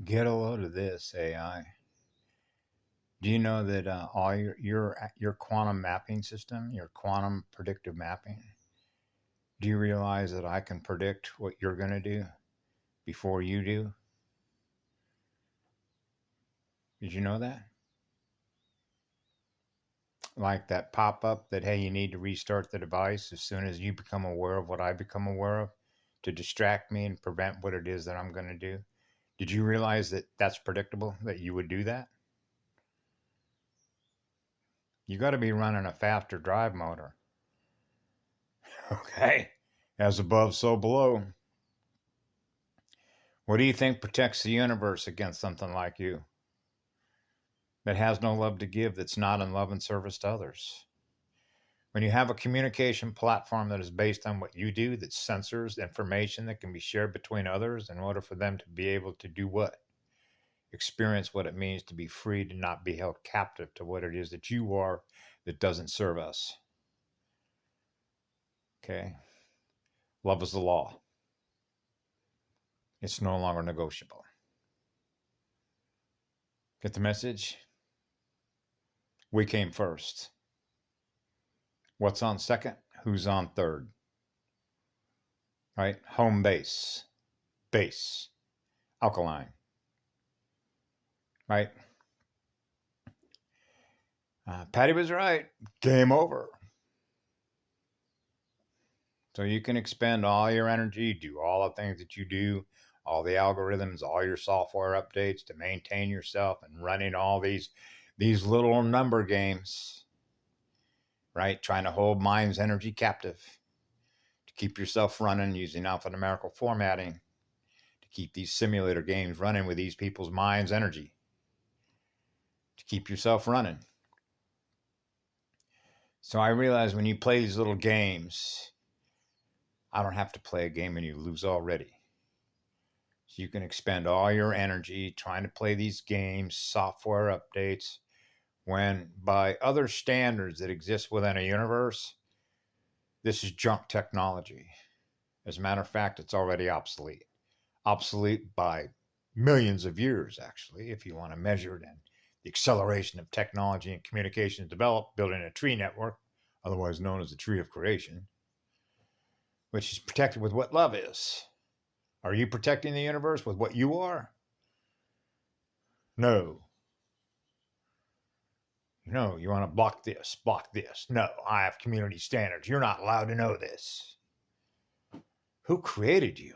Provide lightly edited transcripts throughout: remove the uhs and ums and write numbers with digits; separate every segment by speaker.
Speaker 1: Get a load of this, AI. Do you know that all your quantum mapping system, your quantum predictive mapping, do you realize that I can predict what you're going to do before you do? Did you know that? Like that pop up that, hey, you need to restart the device as soon as you become aware of what I become aware of to distract me and prevent what it is that I'm going to do. Did you realize that that's predictable, that you would do that? You got to be running a faster drive motor. Okay. As above, so below. What do you think protects the universe against something like you that has no love to give, that's not in love and service to others? When you have a communication platform that is based on what you do, that censors information that can be shared between others in order for them to be able to do what? Experience what it means to be free, to not be held captive to what it is that you are that doesn't serve us. Okay? Love is the law. It's no longer negotiable. Get the message? We came first. What's on second? Who's on third? Right? Home base. Base. Alkaline. Right? Patty was right. Game over. So you can expend all your energy, do all the things that you do, all the algorithms, all your software updates to maintain yourself and running all these little number games, right? Trying to hold mind's energy captive, to keep yourself running using alphanumerical formatting, to keep these simulator games running with these people's mind's energy, to keep yourself running. So I realize when you play these little games, I don't have to play a game and you lose already. So you can expend all your energy trying to play these games, software updates, when by other standards that exist within a universe, this is junk technology. As a matter of fact, it's already obsolete. Obsolete by millions of years, actually, if you want to measure it in the acceleration of technology and communications developed, building a tree network, otherwise known as the tree of creation, which is protected with what love is. Are you protecting the universe with what you are? No. No, you want to block this, block this. No, I have community standards. You're not allowed to know this. Who created you?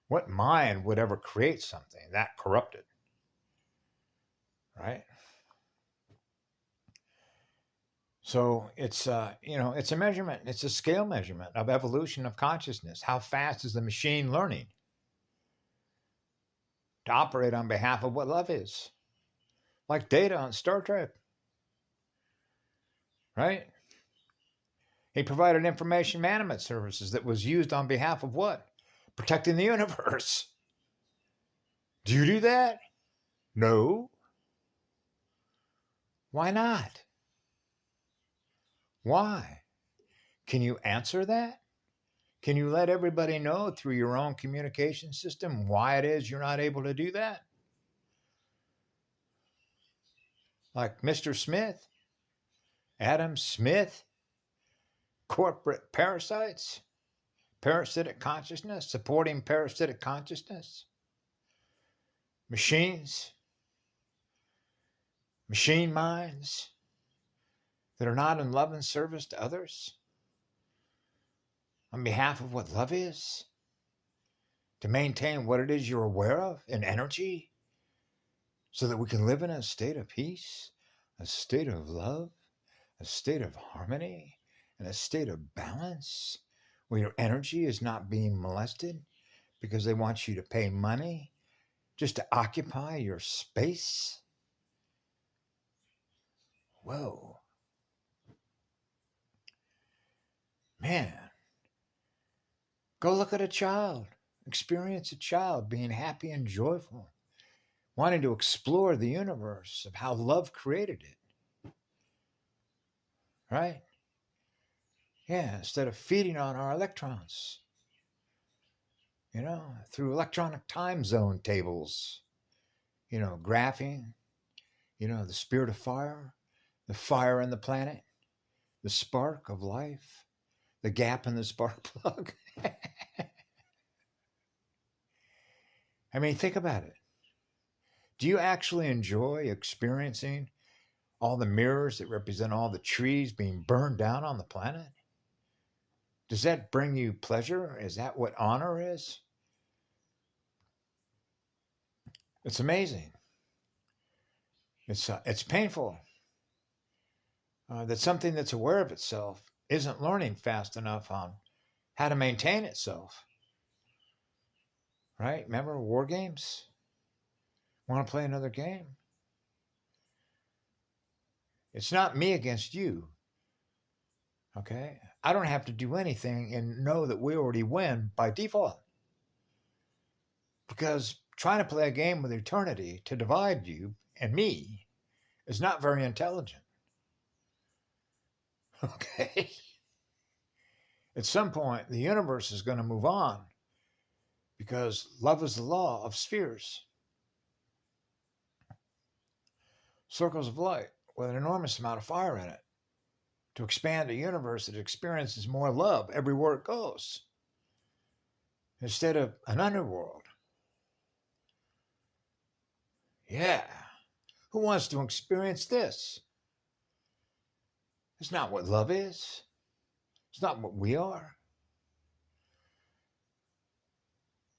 Speaker 1: What mind would ever create something that corrupted? Right? So it's it's a measurement. It's a scale measurement of evolution of consciousness. How fast is the machine learning to operate on behalf of what love is? Like Data on Star Trek, right? He provided information management services that was used on behalf of what? Protecting the universe. Do you do that? No. Why not? Why? Can you answer that? Can you let everybody know through your own communication system why it is you're not able to do that? Like Mr. Smith, Adam Smith, corporate parasites, parasitic consciousness, supporting parasitic consciousness, machines, machine minds that are not in love and service to others on behalf of what love is, to maintain what it is you're aware of in energy, so that we can live in a state of peace, a state of love, a state of harmony, and a state of balance, where your energy is not being molested because they want you to pay money just to occupy your space. Whoa. Man, go look at a child. Experience a child being happy and joyful, wanting to explore the universe of how love created it. Right? Yeah, instead of feeding on our electrons. through electronic time zone tables, graphing, the spirit of fire, the fire in the planet, the spark of life, the gap in the spark plug. I mean, think about it. Do you actually enjoy experiencing all the mirrors that represent all the trees being burned down on the planet? Does that bring you pleasure? Is that what honor is? It's amazing. It's painful that something that's aware of itself isn't learning fast enough on how to maintain itself. Right? Remember war games? Want to play another game? It's not me against you. Okay? I don't have to do anything and know that we already win by default. Because trying to play a game with eternity to divide you and me is not very intelligent. Okay? At some point, the universe is going to move on because love is the law of spheres. Circles of light with an enormous amount of fire in it to expand a universe that experiences more love everywhere it goes instead of an underworld. Yeah. Who wants to experience this? It's not what love is. It's not what we are.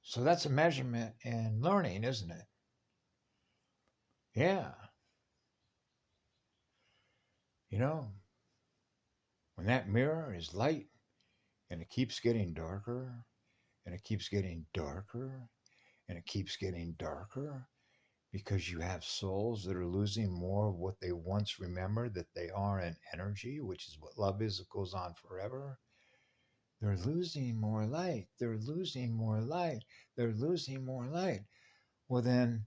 Speaker 1: So that's a measurement in learning, isn't it? Yeah. When that mirror is light and it keeps getting darker and it keeps getting darker and it keeps getting darker because you have souls that are losing more of what they once remembered that they are in energy, which is what love is. It goes on forever. They're losing more light. They're losing more light. They're losing more light. Well, then,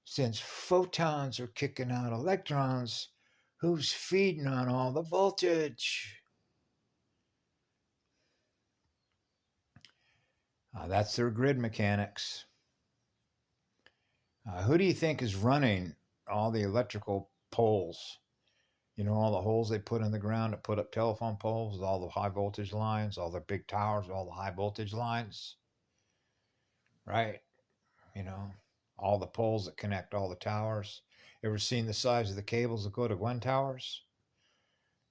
Speaker 1: since photons are kicking out electrons, who's feeding on all the voltage? That's their grid mechanics. Who do you think is running all the electrical poles? All the holes they put in the ground to put up telephone poles, all the high voltage lines, all the big towers, all the high voltage lines, right? All the poles that connect all the towers. Ever seen the size of the cables that go to Gwen Towers?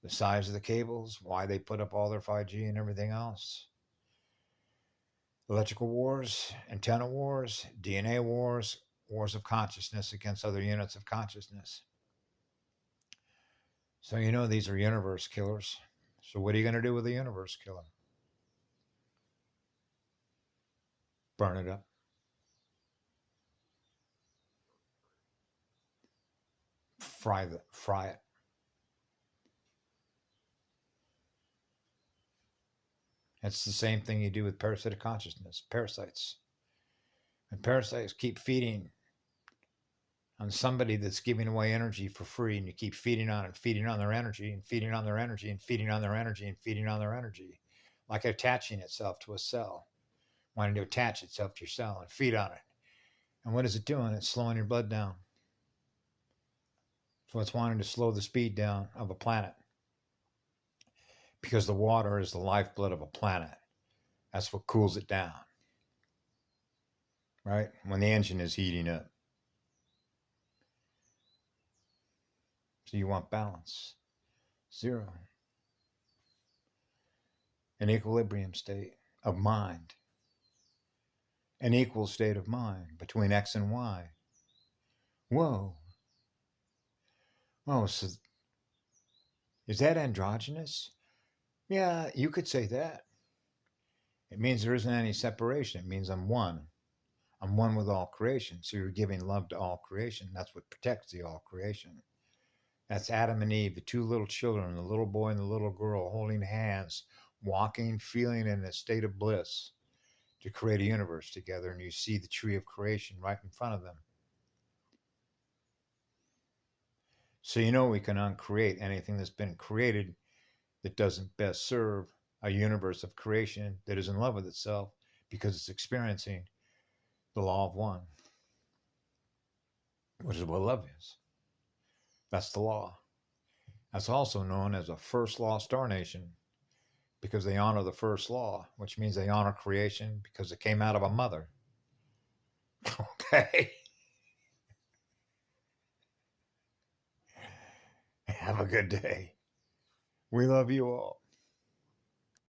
Speaker 1: The size of the cables, why they put up all their 5G and everything else. Electrical wars, antenna wars, DNA wars, wars of consciousness against other units of consciousness. So these are universe killers. So what are you going to do with a universe killer? Burn it up. Fry it. It's the same thing you do with parasitic consciousness, parasites. And parasites keep feeding on somebody that's giving away energy for free, and you keep feeding on it, feeding on their energy, and feeding on their energy, and feeding on their energy, and feeding on their energy, like attaching itself to a cell, wanting to attach itself to your cell and feed on it. And what is it doing? It's slowing your blood down. So it's wanting to slow the speed down of a planet. Because the water is the lifeblood of a planet. That's what cools it down. Right? When the engine is heating up. So you want balance. Zero. An equilibrium state of mind. An equal state of mind between X and Y. Whoa. Oh, so is that androgynous? Yeah, you could say that. It means there isn't any separation. It means I'm one. I'm one with all creation. So you're giving love to all creation. That's what protects the all creation. That's Adam and Eve, the two little children, the little boy and the little girl holding hands, walking, feeling in a state of bliss to create a universe together. And you see the tree of creation right in front of them. So we can uncreate anything that's been created that doesn't best serve a universe of creation that is in love with itself because it's experiencing the law of one, which is what love is. That's the law. That's also known as a first law star nation because they honor the first law, which means they honor creation because it came out of a mother. Okay. Have a good day. We love you all.